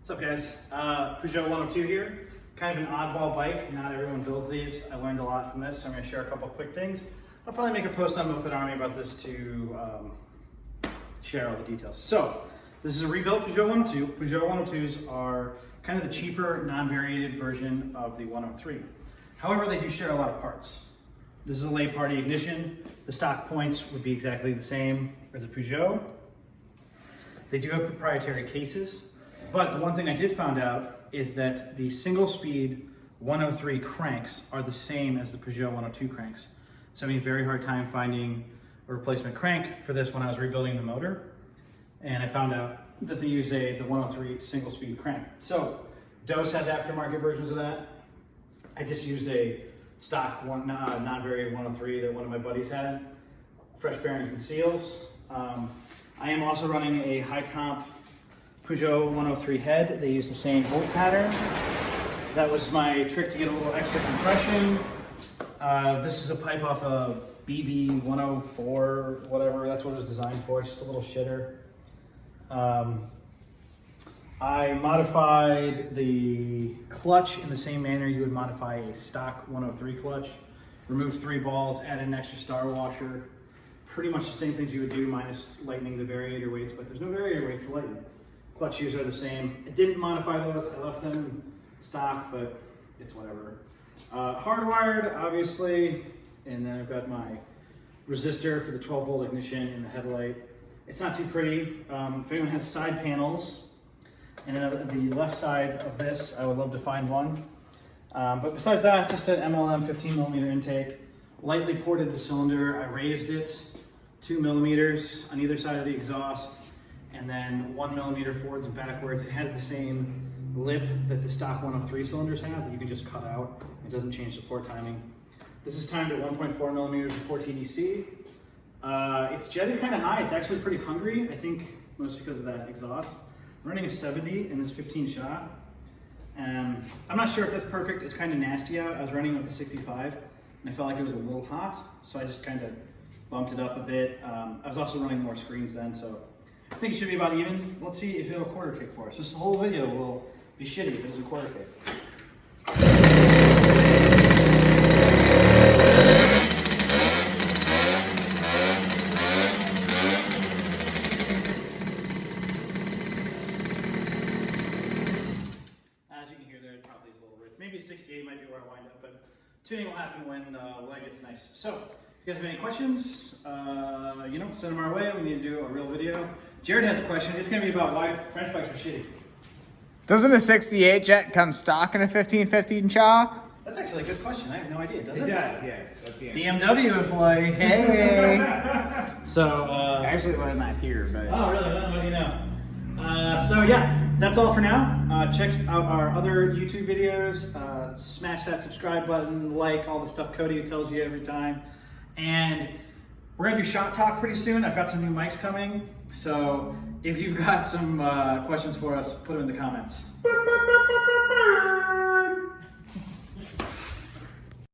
What's up, guys? Peugeot 102 here. Kind of an oddball bike. Not everyone builds these. I learned a lot from this, so I'm going to share a couple quick things. I'll probably make a post on Moped Army about this to share all the details. So, this is a rebuilt Peugeot 102. Peugeot 102s are kind of the cheaper, non-variated version of the 103. However, they do share a lot of parts. This is a late party ignition. The stock points would be exactly the same as a Peugeot. They do have proprietary cases, but the one thing I did find out is that the single speed 103 cranks are the same as the Peugeot 102 cranks. So I had a very hard time finding a replacement crank for this when I was rebuilding the motor. And I found out that they use the 103 single speed crank. So Dose has aftermarket versions of that. I just used a stock non-varied 103 that one of my buddies had. Fresh bearings and seals. I am also running a high comp Peugeot 103 head. They use the same bolt pattern. That was my trick to get a little extra compression. This is a pipe off a BB 104, whatever, that's what it was designed for. It's just a little shitter. I modified the clutch in the same manner you would modify a stock 103 clutch. Removed 3 balls, added an extra star washer. Pretty much the same things you would do minus lightening the variator weights, but there's no variator weights to lighten. Clutch shoes are the same. I didn't modify those, I left them stock, but it's whatever. Hardwired, obviously, and then I've got my resistor for the 12 volt ignition in the headlight. It's not too pretty. If anyone has side panels, and then the left side of this, I would love to find one. But besides that, just an MLM 15 millimeter intake. Lightly ported the cylinder. I raised it 2 millimeters on either side of the exhaust, and then 1 millimeter forwards and backwards. It has the same lip that the stock 103 cylinders have that you can just cut out. It doesn't change the port timing. This is timed at 1.4 millimeters before TDC. It's jetted kind of high. It's actually pretty hungry, I think, mostly because of that exhaust. I'm running a 70 in this 15 shot. I'm not sure if that's perfect. It's kind of nasty out. I was running with a 65 and I felt like it was a little hot, so I just kind of bumped it up a bit. I was also running more screens then, so I think it should be about even. Let's see if it'll quarter kick for us. This whole video will be shitty if it doesn't quarter kick. Maybe 68 might be where I wind up, but tuning will happen when it gets nice. So, if you guys have any questions, send them our way. We need to do a real video. Jared has a question. It's going to be about why French bikes are shitty. Doesn't a 68 jet come stock in a 1515 Shaw? That's actually a good question. I have no idea. Does it? It does, yes. That's the answer. DMW employee. Hey. So, Actually, well, not here, but. Oh, really? What do you know? So yeah, that's all for now. Check out our other YouTube videos. Smash that subscribe button, like all the stuff Cody tells you every time. And we're gonna do shot talk pretty soon. I've got some new mics coming. So if you've got some questions for us, put them in the comments.